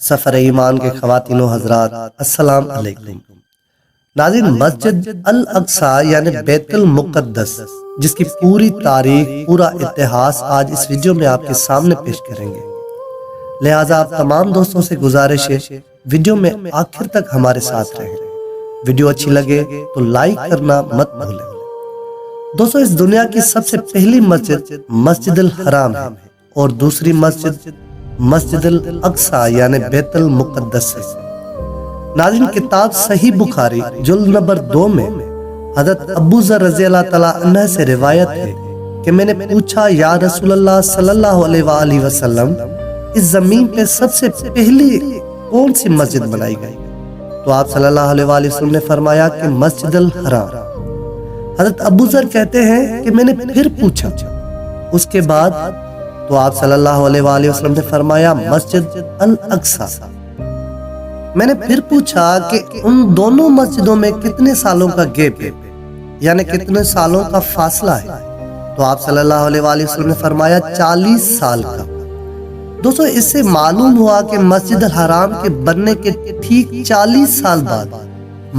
سفر ایمان کے خواتین و حضرات، السلام علیکم۔ ناظرین، مسجد الاقصیٰ یعنی بیت المقدس، جس کی پوری تاریخ، پورا اتہاس آج اس ویڈیو میں آپ کے سامنے پیش کریں گے۔ لہٰذا آپ تمام دوستوں سے گزارش ہے ویڈیو میں آخر تک ہمارے ساتھ رہیں۔ ویڈیو اچھی لگے تو لائک کرنا مت بھولیں۔ دوستو، اس دنیا کی سب سے پہلی مسجد مسجد الحرام ہے اور دوسری مسجد مسجد الاقصیٰ یعنی بیت المقدس ہے۔ ناظرین، کتاب صحیح بخاری جلد نمبر 2 میں حضرت ابو ذر رضی اللہ تعالیٰ عنہ سے روایت ہے کہ میں نے پوچھا، یا رسول اللہ صلی اللہ علیہ وآلہ وسلم، اس زمین پہ سب سے پہلی کون سی مسجد بنائی گئی؟ تو آپ صلی اللہ علیہ وآلہ وسلم نے فرمایا کہ مسجد الحرام۔ حضرت ابو ذر کہتے ہیں کہ میں نے پھر پوچھا، اس کے بعد؟ تو آپ صلی اللہ علیہ وآلہ وسلم نے فرمایا مسجد الاقصیٰ۔ میں نے پھر پوچھا کہ ان دونوں مسجدوں میں کتنے سالوں کا گیپ ہے، یعنی کتنے سالوں کا فاصلہ ہے؟ تو آپ صلی اللہ علیہ وآلہ وسلم نے فرمایا 40 سال کا۔ دوستو، اس سے معلوم ہوا کہ مسجد الحرام کے بننے کے ٹھیک 40 سال بعد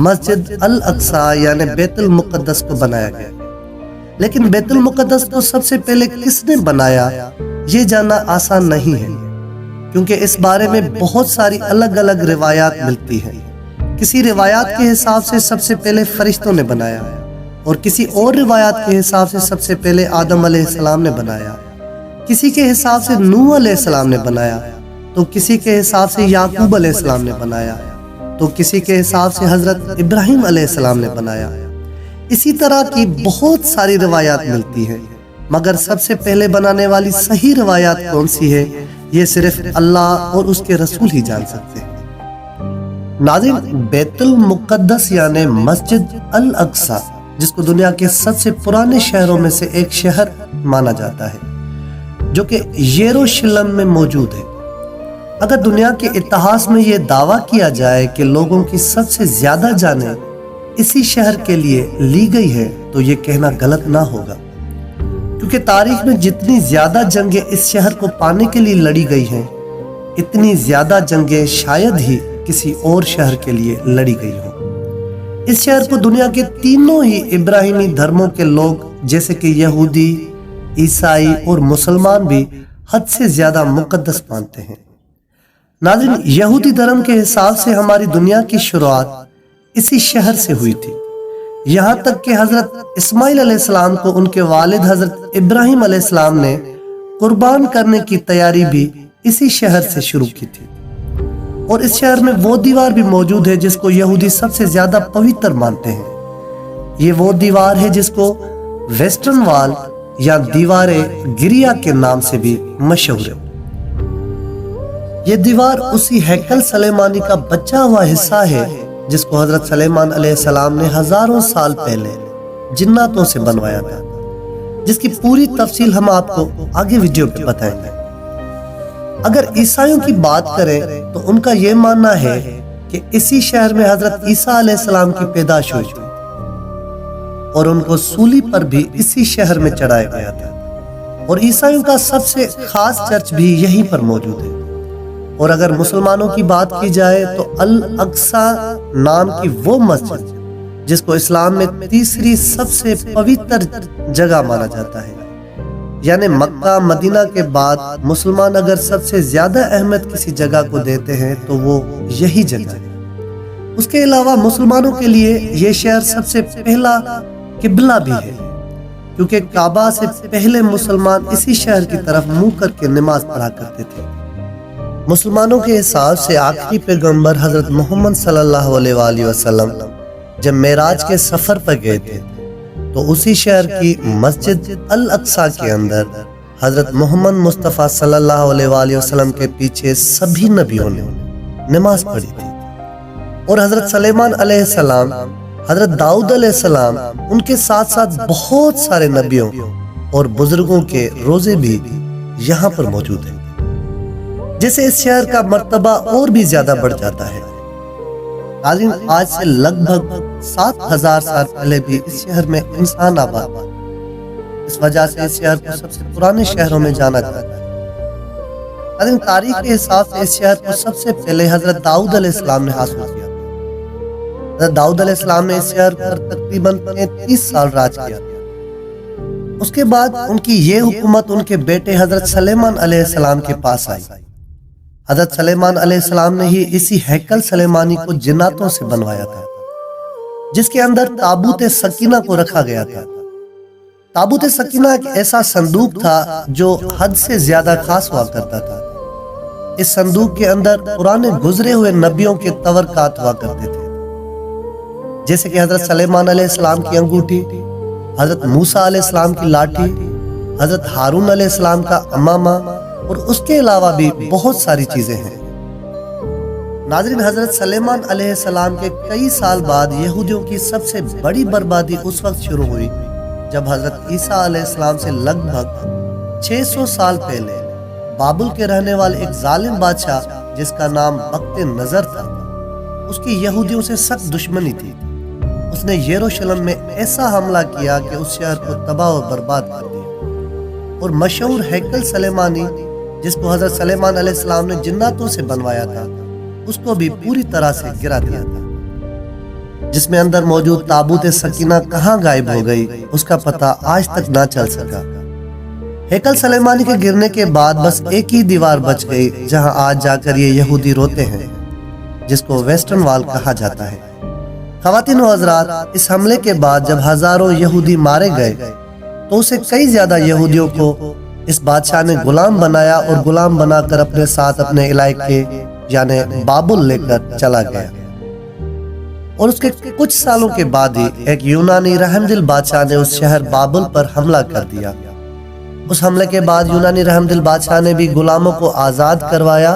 مسجد الاقصیٰ یعنی بیت المقدس کو بنایا گیا۔ لیکن بیت المقدس کو سب سے پہلے کس نے بنایا، یہ جاننا آسان نہیں ہے، کیونکہ اس بارے میں بہت ساری الگ الگ روایات ملتی ہیں۔ کسی روایات کے حساب سے سب سے پہلے فرشتوں نے بنایا، اور کسی اور روایات کے حساب سے سب سے پہلے آدم علیہ السلام نے بنایا، کسی کے حساب سے نوح علیہ السلام نے بنایا، تو کسی کے حساب سے یعقوب علیہ السلام نے بنایا، تو کسی کے حساب سے حضرت ابراہیم علیہ السلام نے بنایا۔ اسی طرح کی بہت ساری روایات ملتی ہیں، مگر سب سے پہلے بنانے والی صحیح روایات کون سی ہے، یہ صرف اللہ اور اس کے رسول ہی جان سکتے ہیں۔ ناظرین، بیت المقدس یعنی مسجد الاقصیٰ، جس کو دنیا کے سب سے پرانے شہروں میں سے ایک شہر مانا جاتا ہے، جو کہ یروشلم میں موجود ہے۔ اگر دنیا کے اتہاس میں یہ دعویٰ کیا جائے کہ لوگوں کی سب سے زیادہ جانیں اسی شہر کے لیے لی گئی ہے، تو یہ کہنا غلط نہ ہوگا، کیونکہ تاریخ میں جتنی زیادہ جنگیں اس شہر کو پانے کے لیے لڑی گئی ہیں، اتنی زیادہ جنگیں شاید ہی کسی اور شہر کے لیے لڑی گئی ہوں۔ اس شہر کو دنیا کے تینوں ہی ابراہیمی دھرموں کے لوگ جیسے کہ یہودی، عیسائی اور مسلمان بھی حد سے زیادہ مقدس مانتے ہیں۔ ناظرین، یہودی دھرم کے حساب سے ہماری دنیا کی شروعات اسی شہر سے ہوئی تھی، یہاں تک کہ حضرت اسماعیل علیہ السلام کو ان کے والد حضرت ابراہیم علیہ السلام نے قربان کرنے کی تیاری بھی اسی شہر سے شروع کی تھی۔ اور اس شہر میں وہ دیوار بھی موجود ہے جس کو یہودی سب سے زیادہ پوتر مانتے ہیں۔ یہ وہ دیوار ہے جس کو ویسٹرن وال یا دیوار گریا کے نام سے بھی مشہور ہے۔ یہ دیوار اسی ہیکل سلیمانی کا بچا ہوا حصہ ہے جس کو حضرت سلیمان علیہ السلام نے ہزاروں سال پہلے جناتوں سے بنوایا تھا، جس کی پوری تفصیل ہم آپ کو آگے ویڈیو پہ بتائیں گے۔ اگر عیسائیوں کی بات کریں تو ان کا یہ ماننا ہے کہ اسی شہر میں حضرت عیسیٰ علیہ السلام کی پیدائش ہوئی تھی، اور ان کو سولی پر بھی اسی شہر میں چڑھایا گیا تھا، اور عیسائیوں کا سب سے خاص چرچ بھی یہیں پر موجود ہے۔ اور اگر مسلمانوں کی بات کی جائے تو الاقصیٰ نام کی وہ مسجد جس کو اسلام میں تیسری سب سے پوتر جگہ مانا جاتا ہے، یعنی مکہ مدینہ کے بعد مسلمان اگر سب سے زیادہ اہمیت کسی جگہ کو دیتے ہیں تو وہ یہی جگہ ہے۔ اس کے علاوہ مسلمانوں کے لیے یہ شہر سب سے پہلا قبلہ بھی ہے، کیونکہ کعبہ سے پہلے مسلمان اسی شہر کی طرف منہ کر کے نماز پڑھا کرتے تھے۔ مسلمانوں کے حساب سے آخری پیغمبر حضرت محمد صلی اللہ علیہ وآلہ وسلم جب معراج کے سفر پر گئے تھے تو اسی شہر کی مسجد الاقصیٰ کے اندر حضرت محمد مصطفیٰ صلی اللہ علیہ وآلہ وسلم کے پیچھے سبھی نبیوں نے نماز پڑھی تھی، اور حضرت سلیمان علیہ السلام، حضرت داؤد علیہ السلام، ان کے ساتھ ساتھ بہت سارے نبیوں اور بزرگوں کے روزے بھی یہاں پر موجود ہیں، جیسے اس شہر کا مرتبہ اور بھی زیادہ بڑھ جاتا ہے۔ ناظرین، آج سے لگ بھگ 7000 سال پہلے بھی اس شہر میں انسان آباد تھا، اس وجہ سے اس شہر کو سب سے پرانے شہروں میں جانا جاتا ہے۔ لیکن تاریخ کے حساب سے اس شہر کو سب سے پہلے حضرت داؤد علیہ السلام نے حاصل کیا تھا۔ حضرت داؤد علیہ السلام نے اس شہر پر تقریباً 33 سال راج کیا تھا۔ اس کے بعد ان کی یہ حکومت ان کے بیٹے حضرت سلیمان علیہ السلام کے پاس آئی۔ حضرت سلیمان علیہ السلام نے ہی اسی ہیکل سلیمانی کو جناتوں سے بنوایا تھا، جس کے اندر تابوت سکینہ کو رکھا گیا تھا۔ تابوت سکینہ ایک ایسا صندوق تھا جو حد سے زیادہ خاص ہوا کرتا تھا۔ اس صندوق کے اندر پرانے گزرے ہوئے نبیوں کے تورکات ہوا کرتے تھے، جیسے کہ حضرت سلیمان علیہ السلام کی انگوٹھی، حضرت موسیٰ علیہ السلام کی لاٹھی، حضرت ہارون علیہ السلام کا امامہ، اور اس کے علاوہ بھی بہت ساری چیزیں ہیں۔ ناظرین، حضرت سلیمان علیہ السلام کے کئی سال بعد یہودیوں کی سب سے بڑی بربادی اس وقت شروع ہوئی جب حضرت عیسیٰ علیہ السلام سے لگ بھگ 600 سال پہلے بابل کے رہنے والے ایک ظالم بادشاہ جس کا نام بخت نظر تھا، اس کی یہودیوں سے سخت دشمنی تھی۔ اس نے یروشلم میں ایسا حملہ کیا کہ اس شہر کو تباہ و برباد کر دیا، اور مشہور ہیکل سلیمانی جس کو حضرت سلیمان علیہ السلام نے جناتوں سے بنوایا تھا، اس کو بھی پوری طرح سے گرا دیا تھا۔ جس میں اندر موجود تابوت سکینہ کہاں غائب ہو گئی، اس کا پتہ آج تک نہ چل سکا۔ ہیکل سلیمانی کے گرنے کے بعد بس ایک ہی دیوار بچ گئی جہاں آج جا کر یہ یہودی روتے ہیں، جس کو ویسٹرن وال کہا جاتا ہے۔ خواتین و حضرات، اس حملے کے بعد جب ہزاروں یہودی مارے گئے تو اسے کئی زیادہ یہودیوں کو اس بادشاہ نے غلام بنایا، اور غلام بنا کر اپنے ساتھ اپنے علاقے یعنی بابل لے کر چلا گیا۔ اور اس کے کچھ سالوں کے بعد ہی ایک یونانی رحم دل بادشاہ نے اس شہر بابل پر حملہ کر دیا۔ اس حملے کے بعد یونانی رحم دل بادشاہ نے بھی غلاموں کو آزاد کروایا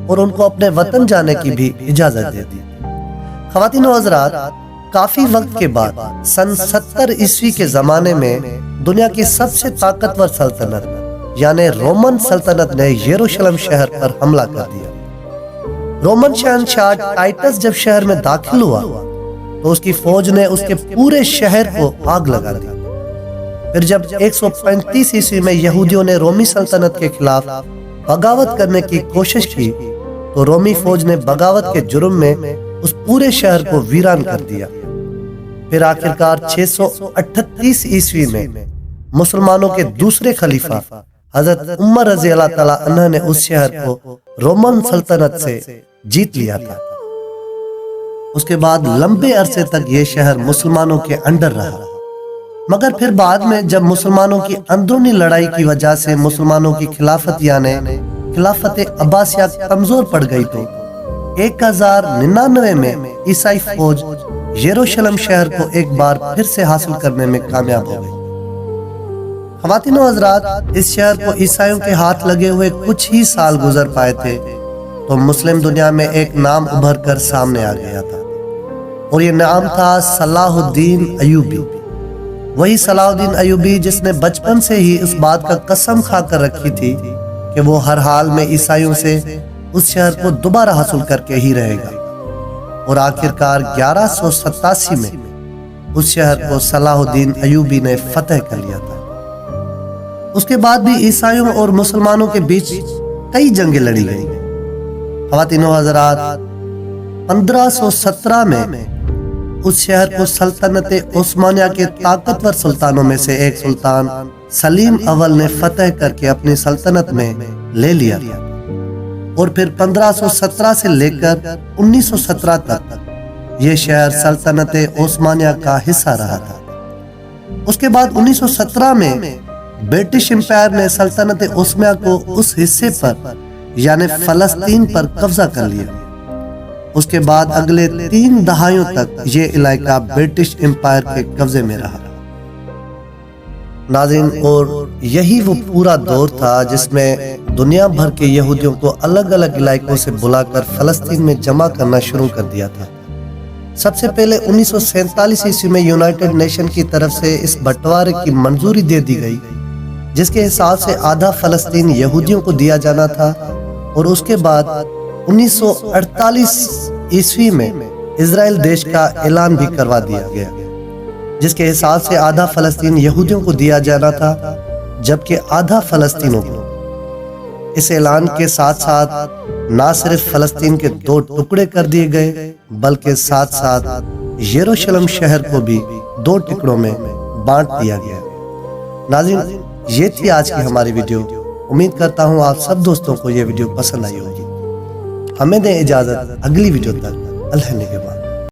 اور ان کو اپنے وطن جانے کی بھی اجازت دے دی۔ خواتین و حضرات، کافی وقت کے بعد سن 70 عیسوی کے زمانے میں دنیا کی سب سے طاقتور سلطنت یعنی رومن سلطنت نے یروشلم شہر پر حملہ کر دیا۔ رومن شہنشاہ ٹائٹس جب شہر میں داخل ہوا تو اس کی فوج نے اس کے پورے شہر کو آگ لگا دی۔ پھر جب 135 عیسوی میں یہودیوں نے رومی سلطنت کے خلاف بغاوت کرنے کی کوشش کی تو رومی فوج نے بغاوت کے جرم میں اس پورے شہر کو ویران کر دیا۔ پھر آخرکار 638 عیسوی میں مسلمانوں کے دوسرے خلیفہ حضرت عمر رضی اللہ تعالیٰ عنہ نے اس شہر کو رومن سلطنت سے جیت لیا تھا۔ اس کے بعد لمبے عرصے تک یہ شہر مسلمانوں کے انڈر رہا، مگر پھر بعد میں جب مسلمانوں کی اندرونی لڑائی کی وجہ سے مسلمانوں کی خلافت یعنی خلافت عباسیہ کمزور پڑ گئی تو 1099 میں عیسائی فوج یروشلم شہر کو ایک بار پھر سے حاصل کرنے میں کامیاب ہو گئی۔ خواتین و حضرات، اس شہر کو عیسائیوں کے ہاتھ لگے ہوئے کچھ ہی سال گزر پائے تھے تو مسلم دنیا میں ایک نام ابھر کر سامنے آ گیا تھا، اور یہ نام تھا صلاح الدین ایوبی۔ وہی صلاح الدین ایوبی جس نے بچپن سے ہی اس بات کا قسم کھا کر رکھی تھی کہ وہ ہر حال میں عیسائیوں سے اس شہر کو دوبارہ حاصل کر کے ہی رہے گا، اور آخرکار 1187 میں اس شہر کو صلاح الدین ایوبی نے فتح کر لیا تھا۔ اس کے بعد بھی عیسائیوں اور مسلمانوں کے بیچ کئی جنگیں لڑی گئیں۔ خواتین و حضرات، 1517 میں اس شہر کو سلطنت عثمانیہ کے طاقتور سلطانوں میں سے ایک سلطان سلیم اول نے فتح کر کے اپنی سلطنت میں لے لیا تھا، اور پھر 1517 سے لے کر 1917 تک یہ شہر سلطنت عثمانیہ کا حصہ رہا تھا۔ اس کے بعد 1917 میں برٹش امپائر نے سلطنت عثمانیہ کو اس حصے پر یعنی فلسطین پر قبضہ کر لیا۔ اس کے بعد اگلے 3 دہائیوں تک یہ علاقہ برٹش امپائر کے قبضے میں رہا۔ ناظرین، اور یہی وہ پورا دور تھا جس میں دنیا بھر کے یہودیوں کو الگ الگ علاقوں سے بلا کر فلسطین میں جمع کرنا شروع کر دیا تھا۔ سب سے پہلے 1947 عیسوی میں یونائٹڈ نیشن کی طرف سے اس بٹوارے کی منظوری دے دی گئی، جس کے حساب سے آدھا فلسطین یہودیوں کو دیا جانا تھا، اور اس کے بعد 1948 عیسوی میں اسرائیل دیش کا اعلان بھی کروا دیا گیا، جس کے حساب سے آدھا فلسطین یہودیوں کو دیا جانا تھا جبکہ آدھا فلسطینوں کو۔ اس اعلان کے ساتھ ساتھ نہ صرف فلسطین کے 2 ٹکڑے کر دیے گئے بلکہ ساتھ ساتھ یروشلم شہر کو بھی 2 ٹکڑوں میں بانٹ دیا گیا۔ ناظرین، یہ تھی آج کی ہماری ویڈیو۔ امید کرتا ہوں آپ سب دوستوں کو یہ ویڈیو پسند آئی ہوگی۔ ہمیں دیں اجازت، اگلی ویڈیو تک اللہ نگہبان۔